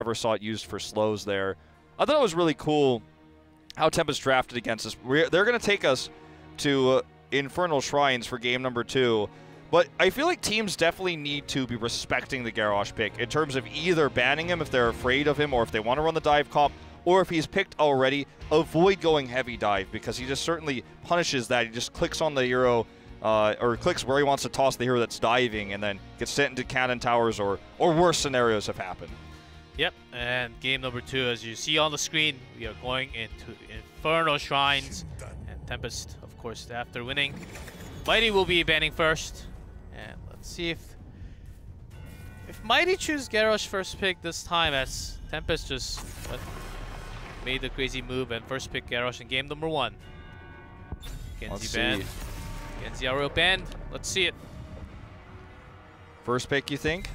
never saw it used for slows there. I thought it was really cool how Tempest drafted against us. They're going to take us to Infernal Shrines for game number 2. But I feel like teams definitely need to be respecting the Garrosh pick in terms of either banning him if they're afraid of him or if they want to run the dive comp, or if he's picked already, avoid going heavy dive because he just certainly punishes that. He just clicks on the hero or clicks where he wants to toss the hero that's diving and then gets sent into cannon towers or worse scenarios have happened. Yep, and game number 2, as you see on the screen, we are going into Infernal Shrines. And Tempest, of course, after winning. Mighty will be banning first. And let's see if Mighty choose Garrosh first pick this time, as Tempest just made the crazy move and first pick Garrosh in game number 1. Genji banned. Genji Aureo banned. Let's see it. First pick, you think?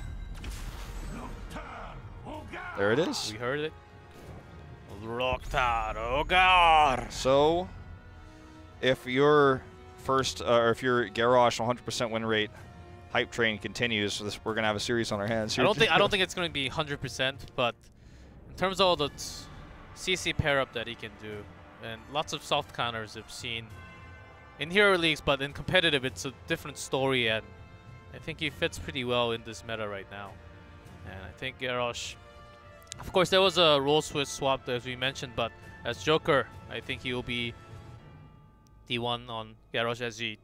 There it is. We heard it. Loktar Ogar. So, if your first, or if your Garrosh 100% win rate hype train continues, we're gonna have a series on our hands here. I don't think it's gonna be 100%, but in terms of all the CC pair up that he can do, and lots of soft counters I've seen in hero leagues, but in competitive it's a different story, and I think he fits pretty well in this meta right now. And I think Garrosh, of course, there was a role swap as we mentioned, but as Joker, I think he will be D1 on Garrosh, as he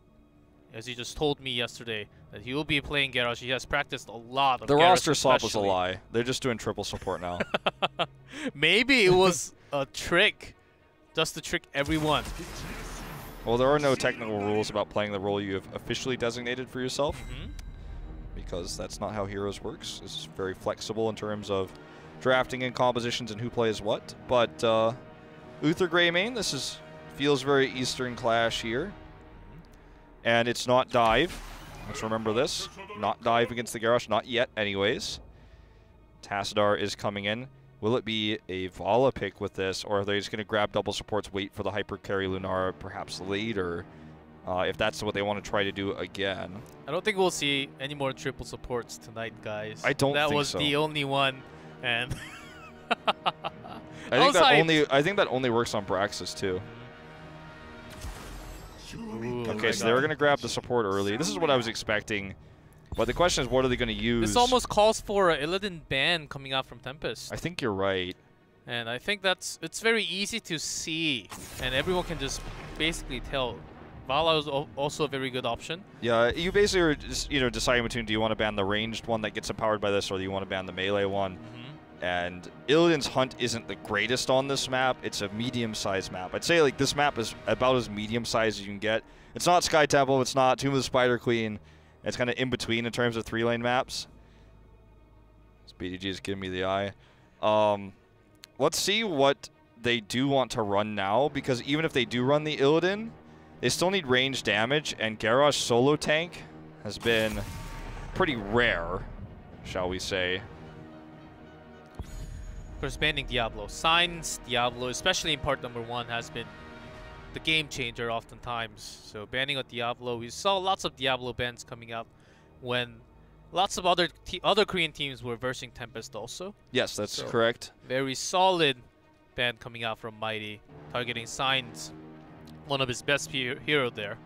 just told me yesterday that he will be playing Garrosh. He has practiced a lot of the Garrosh roster swap was a especially. lie. They're just doing triple support now. Maybe it was a trick, just to trick everyone. Well, there are no technical rules about playing the role you have officially designated for yourself, because that's not how Heroes works. It's very flexible in terms of drafting and compositions and who plays what. But Uther Greymane, this feels very Eastern Clash here. And it's not dive. Let's remember this. Not dive against the Garrosh, not yet anyways. Tassadar is coming in. Will it be a Vala pick with this, or are they just going to grab double supports, wait for the hyper carry Lunara perhaps later, if that's what they want to try to do again? I don't think we'll see any more triple supports tonight, guys. I don't think so. That was the only one, and I think that only works on Braxis too. Ooh, okay, so they're going to grab the support early. This is what I was expecting. But the question is, what are they going to use? This almost calls for an Illidan ban coming out from Tempest. I think you're right. And I think it's very easy to see, and everyone can just basically tell. Vala is also a very good option. Yeah, you basically are just, deciding between, do you want to ban the ranged one that gets empowered by this, or do you want to ban the melee one? And Illidan's Hunt isn't the greatest on this map. It's a medium-sized map. I'd say like this map is about as medium-sized as you can get. It's not Sky Temple. It's not Tomb of the Spider Queen. It's kind of in between in terms of 3-lane maps. This BDG is giving me the eye. Let's see what they do want to run now, because even if they do run the Illidan, they still need range damage, and Garrosh solo tank has been pretty rare, shall we say. Of course, banning Diablo. Signs Diablo, especially in part number 1, has been the game changer oftentimes. So banning a Diablo, we saw lots of Diablo bans coming out when lots of other Korean teams were versing Tempest also. Yes, that's correct. Very solid ban coming out from Mighty, targeting Signs, one of his best hero there.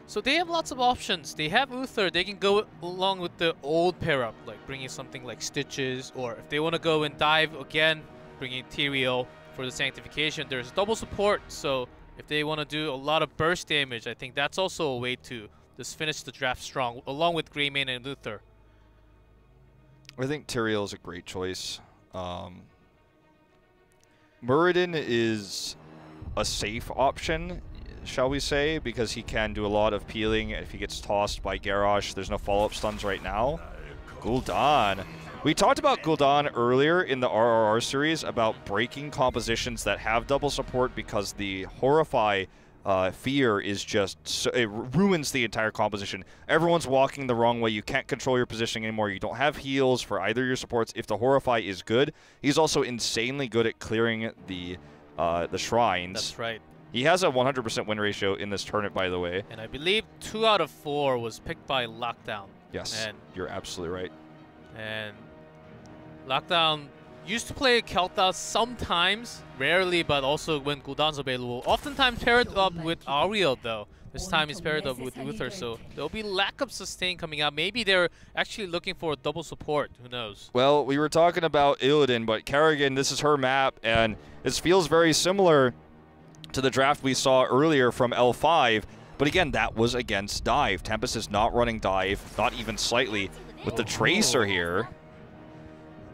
So they have lots of options. They have Uther. They can go along with the old pair-up, like bringing something like Stitches, or if they want to go and dive again, bringing Tyrael for the Sanctification. There's double support, so if they want to do a lot of burst damage, I think that's also a way to just finish the draft strong, along with Greymane and Uther. I think Tyrael is a great choice. Muradin is a safe option, shall we say, because he can do a lot of peeling. If he gets tossed by Garrosh, there's no follow-up stuns right now. Gul'dan. We talked about Gul'dan earlier in the RRR series about breaking compositions that have double support, because the Horrify fear is just, it ruins the entire composition. Everyone's walking the wrong way. You can't control your positioning anymore. You don't have heals for either your supports. If the Horrify is good, he's also insanely good at clearing the shrines. That's right. He has a 100% win ratio in this tournament, by the way. And I believe 2 out of 4 was picked by Lockdown. Yes, and you're absolutely right. And Lockdown used to play Kelta sometimes, rarely, but also when Gul'dan's available. Oftentimes paired up with Ariel though. This time he's paired up with Uther, so there'll be lack of sustain coming out. Maybe they're actually looking for a double support. Who knows? Well, we were talking about Illidan, but Kerrigan, this is her map, and this feels very similar to the draft we saw earlier from L5. But again, that was against Dive. Tempest is not running Dive, not even slightly. With the Tracer here,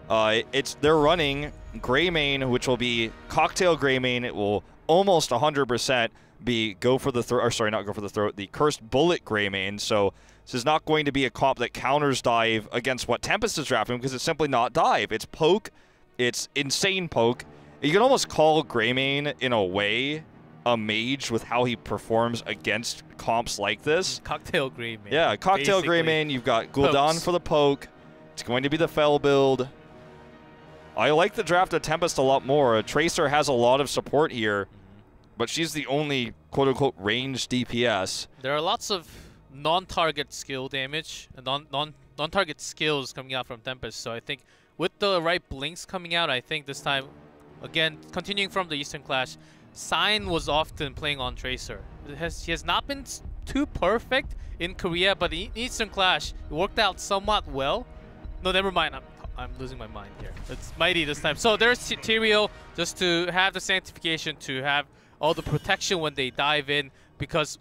they're running Greymane, which will be Cocktail Greymane. It will almost 100% be go for the throat, or sorry, not go for the throat, the Cursed Bullet Greymane. So this is not going to be a comp that counters Dive against what Tempest is drafting, because it's simply not Dive. It's poke, it's insane poke. You can almost call Greymane, in a way, a mage with how he performs against comps like this. Cocktail Greymane. Yeah, Cocktail Greymane. You've got Gul'dan for the poke. It's going to be the Fel build. I like the draft of Tempest a lot more. Tracer has a lot of support here, but she's the only quote-unquote ranged DPS. There are lots of non-target skill damage and non-target skills coming out from Tempest. So I think with the right blinks coming out, I think this time, again, continuing from the Eastern Clash, Sign was often playing on Tracer. He has not been too perfect in Korea, but in Eastern Clash, it worked out somewhat well. No, never mind. I'm losing my mind here. It's Mighty this time. So there's Tyrael just to have the sanctification, to have all the protection when they dive in, because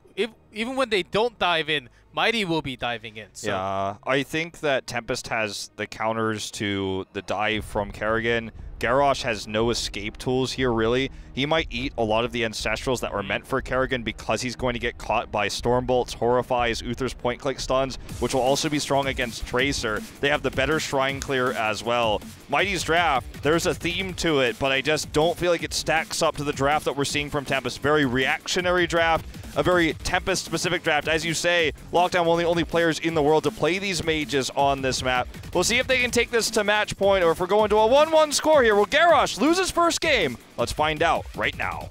even when they don't dive in, Mighty will be diving in. So. Yeah, I think that Tempest has the counters to the dive from Kerrigan. Garrosh has no escape tools here, really. He might eat a lot of the Ancestrals that were meant for Kerrigan because he's going to get caught by Stormbolts, Horrifies, Uther's point-click stuns, which will also be strong against Tracer. They have the better Shrine Clear as well. Mighty's draft, there's a theme to it, but I just don't feel like it stacks up to the draft that we're seeing from Tempest. Very reactionary draft, a very Tempest-specific draft. As you say, Lockdown one of the only players in the world to play these mages on this map. We'll see if they can take this to match point, or if we're going to a 1-1 score here. Will Garrosh lose his first game? Let's find out right now.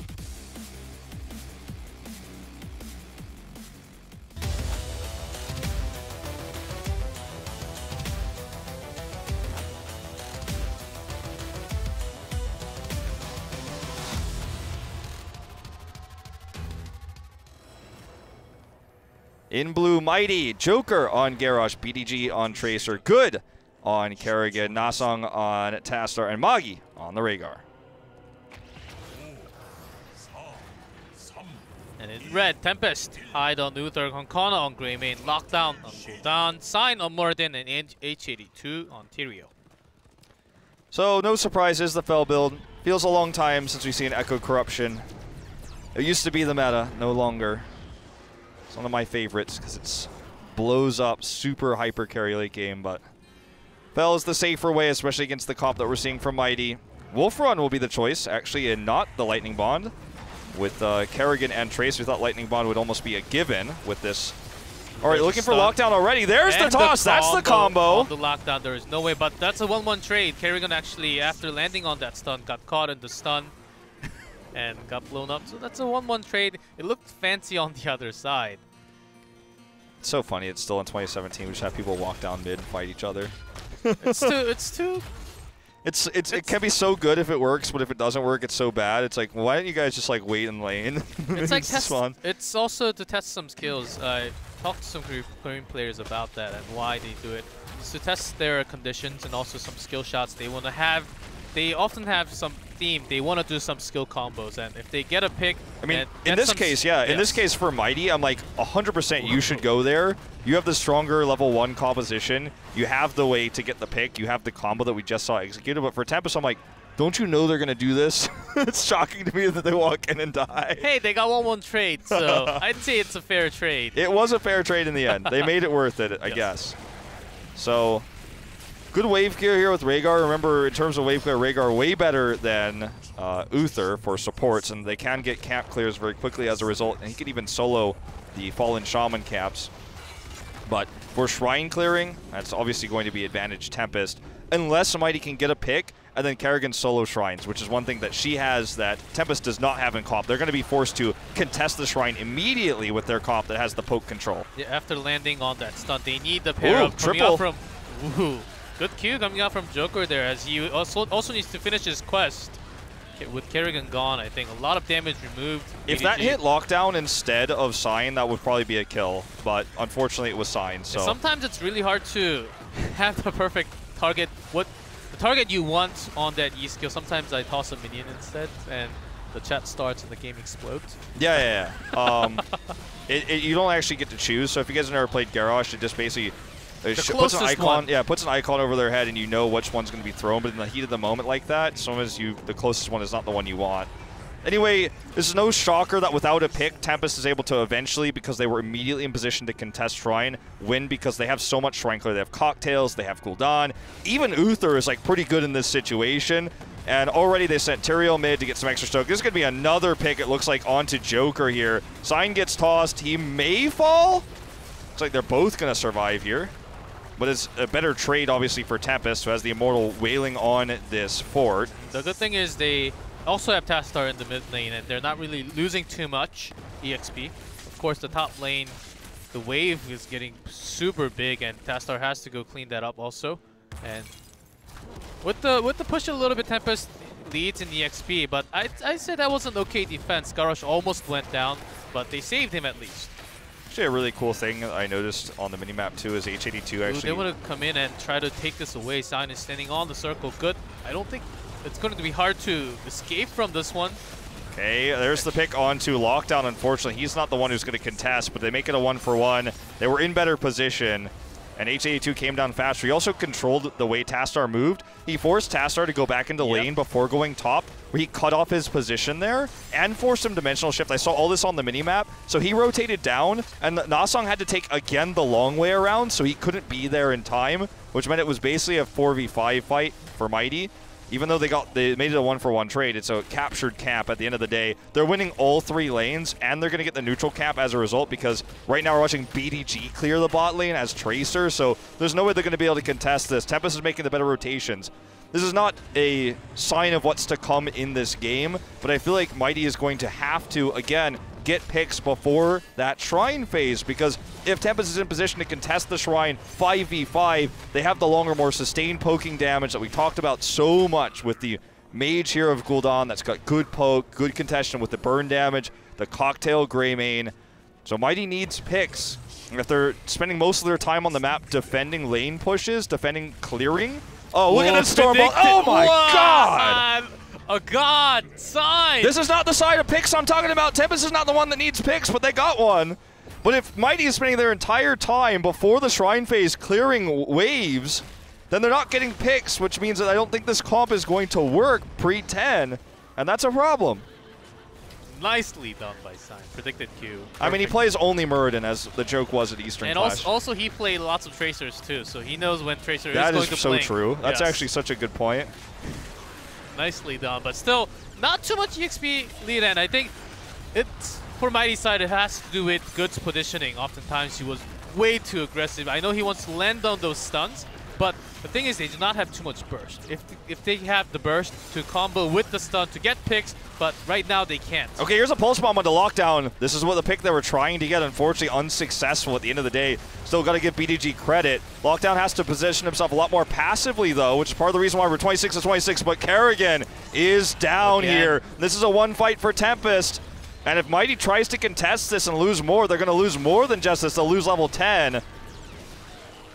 In blue, Mighty, Joker on Garrosh, BDG on Tracer, Good on Kerrigan, Nasong on Tastar, and Magi on the Rhaegar. And in red, Tempest, Hide on Uther, Konkana on Greymane, Lockdown on Gul'dan, Sign on Morden, and H82 on Tyrael. So no surprises, the Fel build. Feels a long time since we've seen Echo Corruption. It used to be the meta, no longer. It's one of my favorites because it blows up super hyper carry late game, but Fel is the safer way, especially against the comp that we're seeing from Mighty. Wolf Run will be the choice, actually, and not the Lightning Bond. With Kerrigan and Trace, we thought Lightning Bond would almost be a given with this. All right, looking for Lockdown already. There's the toss. That's the combo. On the Lockdown, there is no way, but that's a 1-1 trade. Kerrigan actually, after landing on that stun, got caught in the stun and got blown up. So that's a 1-1 trade. It looked fancy on the other side. It's so funny. It's still in 2017. We just have people walk down mid and fight each other. It can be so good if it works, but if it doesn't work, it's so bad. It's like, why don't you guys just like wait in lane? It's like fun. It's also to test some skills. I talked to some Korean players about that and why they do it. It's to test their conditions and also some skill shots they want to have. They often have some theme. They want to do some skill combos, and if they get a pick, I mean, in this case, yeah, in this case for Mighty, I'm like 100% you should go there. You have the stronger level 1 composition. You have the way to get the pick. You have the combo that we just saw executed. But for Tempest, I'm like, don't you know they're going to do this? It's shocking to me that they walk in and die. Hey, they got 1-1 trade, so I'd say it's a fair trade. It was a fair trade in the end. They made it worth it, I guess. So, good wave clear here with Rhaegar. Remember, in terms of wave clear, Rhaegar way better than Uther for supports, and they can get camp clears very quickly as a result, and he can even solo the Fallen Shaman camps. But for Shrine clearing, that's obviously going to be advantage Tempest, unless Mighty can get a pick, and then Kerrigan solo Shrines, which is one thing that she has that Tempest does not have in comp. They're going to be forced to contest the Shrine immediately with their comp that has the poke control. Yeah, after landing on that stun, they need the pair up coming up from... Ooh. Good Q coming out from Joker there, as he also needs to finish his quest. With Kerrigan gone, I think a lot of damage removed. If that hit lockdown instead of Sign, that would probably be a kill. But unfortunately, it was Sign. So and sometimes it's really hard to have the perfect target. What the target you want on that E skill. Sometimes I toss a minion instead, and the chat starts and the game explodes. Yeah. You don't actually get to choose. So if you guys have never played Garrosh, it just basically puts an icon. Yeah, puts an icon over their head, and you know which one's going to be thrown. But in the heat of the moment like that, sometimes the closest one is not the one you want. Anyway, this is no shocker that without a pick, Tempest is able to eventually, because they were immediately in position to contest Shrine, win because they have so much Shrine clear. They have Cocktails, they have Gul'dan. Even Uther is like pretty good in this situation. And already they sent Tyrael mid to get some extra stoke. This is going to be another pick, it looks like, onto Joker here. Sign gets tossed. He may fall. Looks like they're both going to survive here. But it's a better trade, obviously, for Tempest, who has the Immortal wailing on this fort. The good thing is they also have Tastar in the mid lane, and they're not really losing too much EXP. Of course, the top lane, the wave is getting super big, and Tastar has to go clean that up also. And with the push a little bit, Tempest leads in EXP, but I said that was an okay defense. Garrosh almost went down, but they saved him at least. Actually, a really cool thing I noticed on the minimap too is H82 actually. They want to come in and try to take this away. Sign is standing on the circle. Good. I don't think it's going to be hard to escape from this one. Okay, there's the pick onto Lockdown. Unfortunately, he's not the one who's going to contest, but they make it a 1-for-1. They were in better position, and H82 came down faster. He also controlled the way Tastar moved. He forced Tastar to go back into lane before going top, where he cut off his position there and forced him dimensional shift. I saw all this on the minimap. So he rotated down, and Nasong had to take, again, the long way around, so he couldn't be there in time, which meant it was basically a 4v5 fight for Mighty. Even though they made it a 1-for-1 trade, it's a captured camp at the end of the day. They're winning all 3 lanes, and they're going to get the neutral cap as a result, because right now we're watching BDG clear the bot lane as Tracer, so there's no way they're going to be able to contest this. Tempest is making the better rotations. This is not a sign of what's to come in this game, but I feel like Mighty is going to have to, again, get picks before that Shrine phase, because if Tempest is in position to contest the Shrine 5v5, they have the longer, more sustained poking damage that we talked about so much with the Mage here of Gul'dan that's got good poke, good contention with the burn damage, the Cocktail Greymane. So Mighty needs picks. And if they're spending most of their time on the map defending lane pushes, defending clearing. Oh, look at that Stormbolt. Oh my god! A god sign! This is not the side of picks I'm talking about. Tempest is not the one that needs picks, but they got one. But if Mighty is spending their entire time before the Shrine phase clearing waves, then they're not getting picks, which means that I don't think this comp is going to work pre-10, and that's a problem. Nicely done by Sign. Predicted Q. Perfect. I mean, he plays only Muradin, as the joke was at Eastern Clash. And also he played lots of Tracers too, so he knows when Tracer is going to play. That is so true. That's actually such a good point. Nicely done, but still not too much EXP lead, and I think it's for Mighty's side, it has to do with Good's positioning. Oftentimes he was way too aggressive. I know he wants to land on those stuns, but the thing is they do not have too much burst. If they have the burst to combo with the stun to get picks, but right now they can't. Okay, here's a pulse bomb on the Lockdown. This is what the pick they were trying to get, unfortunately unsuccessful at the end of the day. Still got to give BDG credit. Lockdown has to position himself a lot more passively though, which is part of the reason why we're 26-26, but Kerrigan is down here. This is a one fight for Tempest. And if Mighty tries to contest this and lose more, they're going to lose more than just this. They'll lose level 10.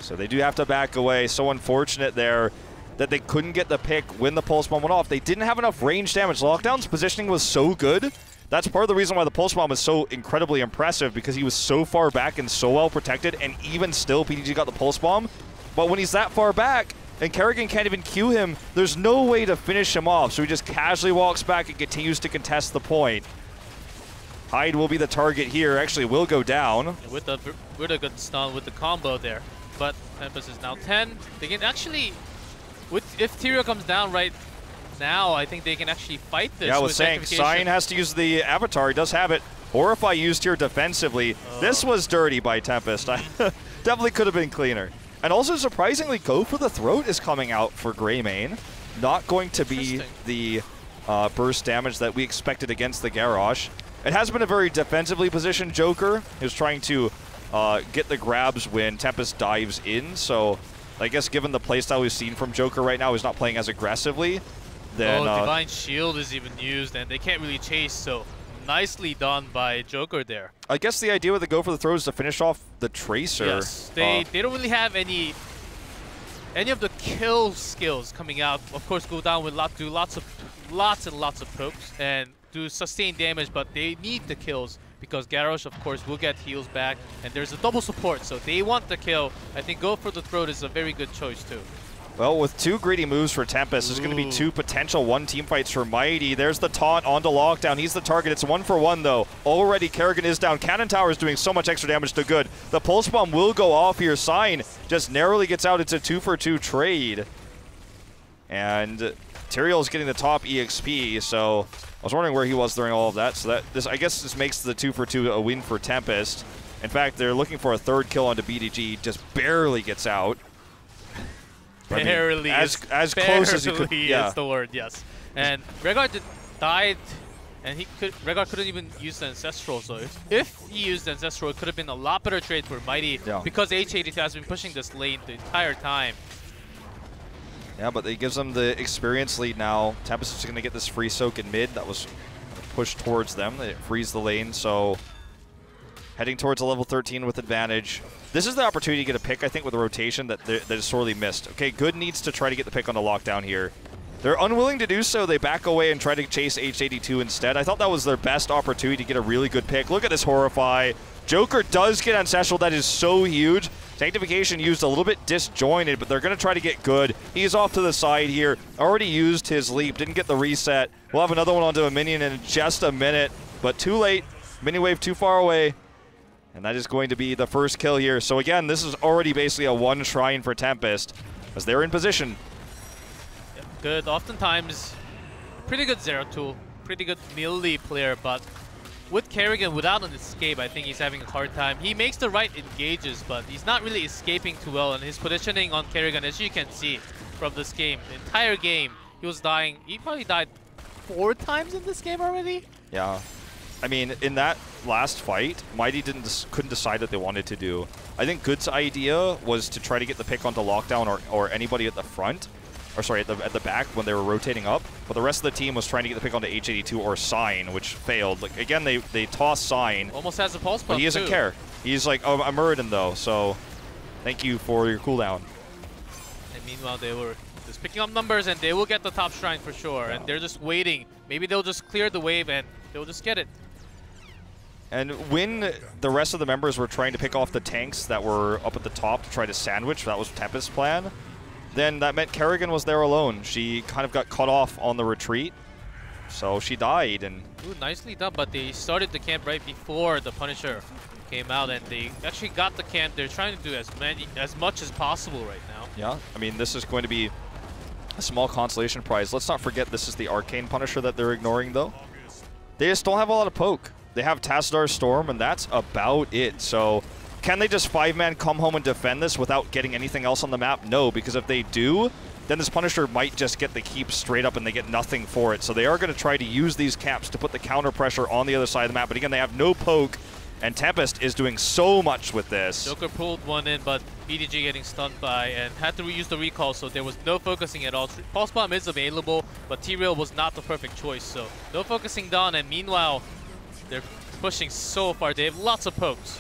So they do have to back away. So unfortunate there that they couldn't get the pick when the Pulse Bomb went off. They didn't have enough range damage. Lockdown's positioning was so good. That's part of the reason why the Pulse Bomb is so incredibly impressive, because he was so far back and so well protected, and even still PDG got the Pulse Bomb. But when he's that far back and Kerrigan can't even Q him, there's no way to finish him off. So he just casually walks back and continues to contest the point. Hyde will be the target here. Actually, will go down. With a good stun with the combo there. But Tempest is now 10. They can actually, if Tyrael comes down right now, I think they can actually fight this. Yeah, I was saying, Sign has to use the Avatar. He does have it. Horrify used here defensively. This was dirty by Tempest. Definitely could have been cleaner. And also, surprisingly, Go for the Throat is coming out for Greymane. Not going to be the burst damage that we expected against the Garrosh. It has been a very defensively positioned Joker. He was trying to get the grabs when Tempest dives in, so I guess given the playstyle we've seen from Joker right now, he's not playing as aggressively. Then, Divine Shield is even used, and they can't really chase, so nicely done by Joker there. I guess the idea with the go for the throw is to finish off the Tracer. Yes, they don't really have any of the kill skills coming out. Of course, go down with do lots and lots of pokes and do sustained damage, but they need the kills because Garrosh, of course, will get heals back, and there's a double support, so they want the kill. I think go for the throat is a very good choice too. Well, with 2 greedy moves for Tempest, there's going to be 2 potential 1 team fights for Mighty. There's the taunt onto Lockdown. He's the target. It's 1 for 1, though. Already, Kerrigan is down. Cannon Tower is doing so much extra damage to Good. The Pulse Bomb will go off here. Sign just narrowly gets out. It's a 2 for 2 trade. And Tyrael is getting the top EXP, so I was wondering where he was during all of that. So I guess this makes the 2 for 2 a win for Tempest. In fact, they're looking for a 3rd kill onto BDG. Just barely gets out. Barely, as close as you could. Yeah, is the word. Yes, and Regard died, and Regard couldn't even use the Ancestral. So if he used the Ancestral, it could have been a lot better trade for Mighty because HGC has been pushing this lane the entire time. Yeah, but it gives them the experience lead now. Tempest is going to get this free soak in mid. That was pushed towards them. They freeze the lane, so heading towards a level 13 with advantage. This is the opportunity to get a pick, I think, with a rotation that is sorely missed. Okay, Good needs to try to get the pick on the Lockdown here. They're unwilling to do so. They back away and try to chase H82 instead. I thought that was their best opportunity to get a really good pick. Look at this Horrify. Joker does get Ancestral. That is so huge. Sanctification used a little bit disjointed, but they're going to try to get Good. He's off to the side here. Already used his leap. Didn't get the reset. We'll have another one onto a minion in just a minute, but too late. Mini wave too far away. And that is going to be the first kill here. So again, this is already basically a 1 shrine for Tempest as they're in position. Yeah, Good. Oftentimes, pretty good Zero tool, pretty good melee player, but with Kerrigan, without an escape, I think he's having a hard time. He makes the right engages, but he's not really escaping too well. And his positioning on Kerrigan, as you can see from this game, the entire game, he was dying. He probably died 4 times in this game already. Yeah. I mean, in that last fight, Mighty couldn't decide what they wanted to do. I think Good's idea was to try to get the pick onto Lockdown or anybody at the front, or sorry, at the back when they were rotating up. But the rest of the team was trying to get the pick onto H82 or Sign, which failed. Like again, they toss Sign. Almost has a pulse pump, but he doesn't care. He's like, oh, I'm Muradin though, so thank you for your cooldown. And meanwhile, they were just picking up numbers, and they will get the top shrine for sure. Yeah. And they're just waiting. Maybe they'll just clear the wave, and they'll just get it. And when the rest of the members were trying to pick off the tanks that were up at the top to try to sandwich, that was Tempest's plan, then that meant Kerrigan was there alone. She kind of got cut off on the retreat, so she died. And ooh, nicely done, but they started the camp right before the Punisher came out, and they actually got the camp. They're trying to do as much as possible right now. Yeah, I mean, this is going to be a small consolation prize. Let's not forget this is the Arcane Punisher that they're ignoring, though. They just don't have a lot of poke. They have Tassadar Storm, and that's about it. So can they just 5-man come home and defend this without getting anything else on the map? No, because if they do, then this Punisher might just get the keep straight up and they get nothing for it. So they are going to try to use these caps to put the counter pressure on the other side of the map. But again, they have no poke, and Tempest is doing so much with this. Joker pulled one in, but BDG getting stunned by and had to reuse the recall, so there was no focusing at all. Pulse Bomb is available, but Tyrael was not the perfect choice, so no focusing done. And meanwhile, they're pushing so far. They have lots of pokes.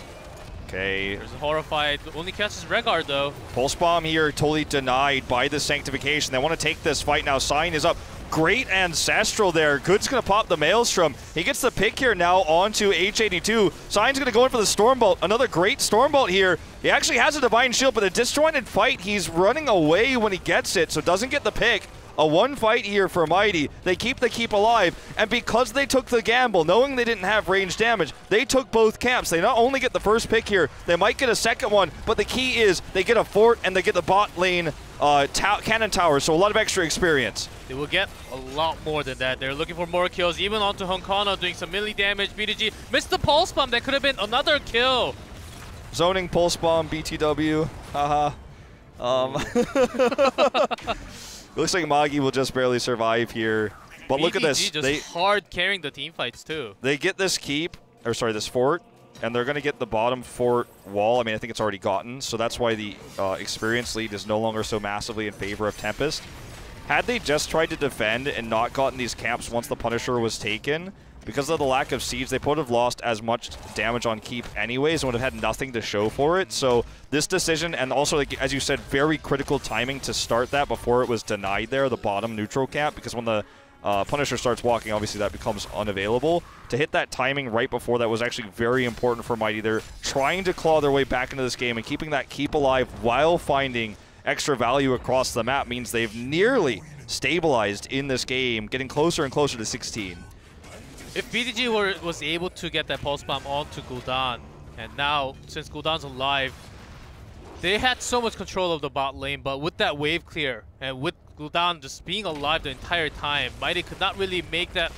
Okay. There's a Horrified. Only catches Regard, though. Pulse Bomb here totally denied by the Sanctification. They want to take this fight now. Sign is up. Great Ancestral there. Good's going to pop the Maelstrom. He gets the pick here now onto H82. Sign's going to go in for the Stormbolt. Another great Stormbolt here. He actually has a Divine Shield, but a disjointed fight. He's running away when he gets it, so doesn't get the pick. A 1 fight here for Mighty. They keep the keep alive, and because they took the gamble, knowing they didn't have range damage, they took both camps. They not only get the first pick here, they might get a second one, but the key is they get a fort and they get the bot lane cannon tower, so a lot of extra experience. They will get a lot more than that. They're looking for more kills, even onto Honkano doing some melee damage. BDG missed the Pulse Bomb. That could have been another kill. Zoning Pulse Bomb, BTW. Haha. Looks like Magi will just barely survive here. But BDG look at this. Just hard carrying the team fights too. They get this keep, or sorry, this fort. and they're going to get the bottom fort wall. I mean, I think it's already gotten, so that's why the experience lead is no longer so massively in favor of Tempest. Had they just tried to defend and not gotten these camps once the Punisher was taken, because of the lack of siege, they would have lost as much damage on keep anyways and would have had nothing to show for it. So this decision, and also, like, as you said, very critical timing to start that before it was denied there, the bottom neutral camp, because when the Punisher starts walking, obviously that becomes unavailable. To hit that timing right before that was actually very important for Mighty. They're trying to claw their way back into this game, and keeping that keep alive while finding extra value across the map means they've nearly stabilized in this game, getting closer and closer to 16. If BDG was able to get that pulse bomb onto Gul'dan, and now, since Gul'dan's alive, they had so much control of the bot lane, but with that wave clear, and with Gul'dan just being alive the entire time, Mighty could not really make that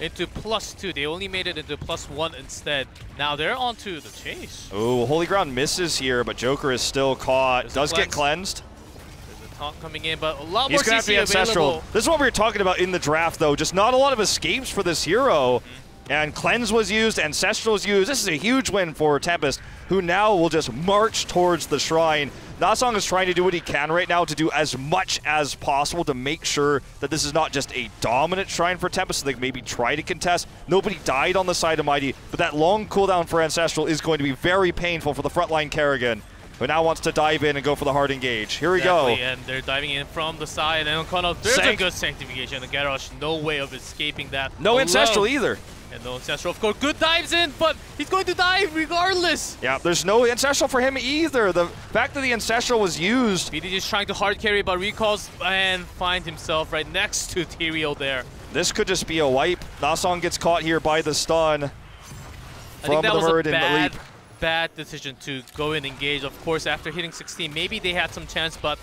into +2. They only made it into +1 instead. Now they're onto the chase. Oh, Holy Ground misses here, but Joker is still caught. Does get cleansed. There's a taunt coming in, but a lot He's more gonna have to CC be Ancestral. available. This is what we were talking about in the draft, though. Just not a lot of escapes for this hero. And Cleanse was used, Ancestral was used. This is a huge win for Tempest, who now will just march towards the Shrine. Nasong is trying to do what he can right now to do as much as possible to make sure that this is not just a dominant Shrine for Tempest, so they can maybe try to contest. Nobody died on the side of Mighty, but that long cooldown for Ancestral is going to be very painful for the frontline Kerrigan, who now wants to dive in and go for the hard engage. Here we go. And they're diving in from the side, and there's a good Sanctification. The Garrosh, no way of escaping that. No Ancestral either. And no Ancestral, of course. Good dives in, but he's going to dive regardless. Yeah, there's no Ancestral for him either. The fact that the Ancestral was used. BDG is trying to hard carry, but recalls and finds himself right next to Tyrael there. This could just be a wipe. Nasong gets caught here by the stun. I think that was a leap. bad decision to go and engage. Of course, after hitting 16, maybe they had some chance, but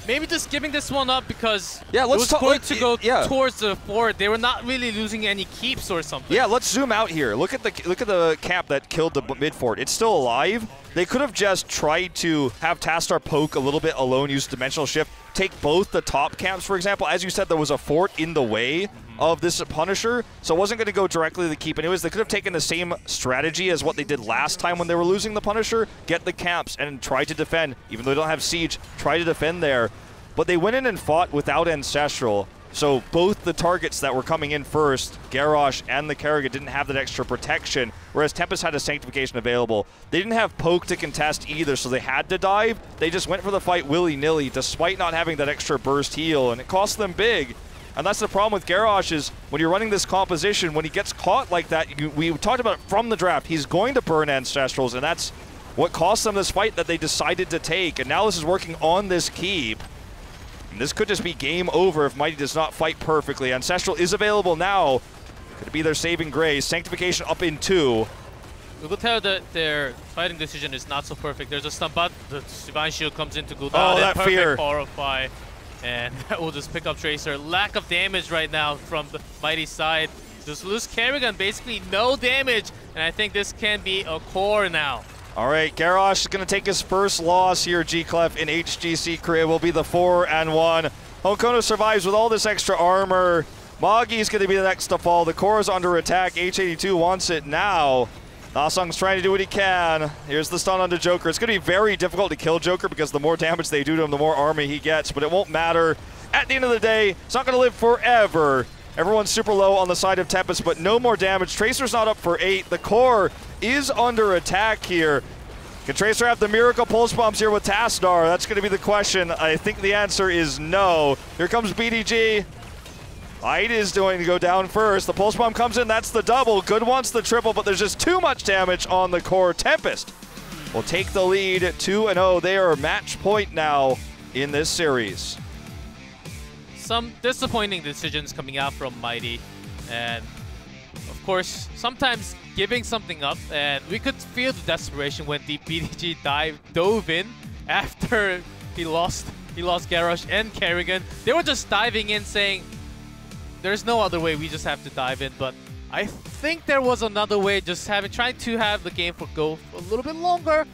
maybe just giving this one up because it was going to go towards the fort. They were not really losing any keeps or something. Yeah, let's zoom out here. Look at the camp that killed the mid fort. It's still alive. They could have just tried to have Tastar poke a little bit alone, use Dimensional Shift, take both the top camps, for example. As you said, there was a fort in the way of this Punisher, so it wasn't going to go directly to the keep. Anyways, they could have taken the same strategy as what they did last time when they were losing the Punisher, get the camps and try to defend. Even though they don't have siege, try to defend there. But they went in and fought without Ancestral, so both the targets that were coming in first, Garrosh and the Kerrigan, didn't have that extra protection, whereas Tempest had a Sanctification available. They didn't have poke to contest either, so they had to dive. They just went for the fight willy-nilly, despite not having that extra burst heal, and it cost them big. And that's the problem with Garrosh is when you're running this composition, when he gets caught like that, we talked about it from the draft, he's going to burn Ancestrals, and that's what cost them this fight that they decided to take. And now this is working on this keep. And this could just be game over if Mighty does not fight perfectly. Ancestral is available now. Could it be their saving grace? Sanctification up in 2. We will tell that their fighting decision is not so perfect. There's a stun, but the Divine Shield comes into Gul'dan. Oh, that fear. Horrify. And that will just pick up Tracer. Lack of damage right now from the Mighty side. Just lose Kerrigan, basically no damage. And I think this can be a core now. All right, Garrosh is going to take his first loss here, G-Clef, in HGC career. Will be the 4-1. Honkono survives with all this extra armor. Moggy's going to be the next to fall. The core is under attack. H82 wants it now. Nasong's trying to do what he can. Here's the stun onto Joker. It's going to be very difficult to kill Joker because the more damage they do to him, the more armor he gets, but it won't matter. At the end of the day, it's not going to live forever. Everyone's super low on the side of Tempest, but no more damage. Tracer's not up for 8. The core is under attack here. Can Tracer have the miracle pulse bombs here with Tastar? That's going to be the question. I think the answer is no. Here comes BDG. Light is going to go down first. The pulse bomb comes in. That's the double. Good wants the triple, but there's just too much damage on the core. Tempest will take the lead 2-0. They are match point now in this series. Some disappointing decisions coming out from Mighty, and of course sometimes giving something up, and we could feel the desperation when the BDG dove in after he lost Garrosh and Kerrigan. They were just diving in saying there's no other way, we just have to dive in, but I think there was another way, just trying to have the game go a little bit longer.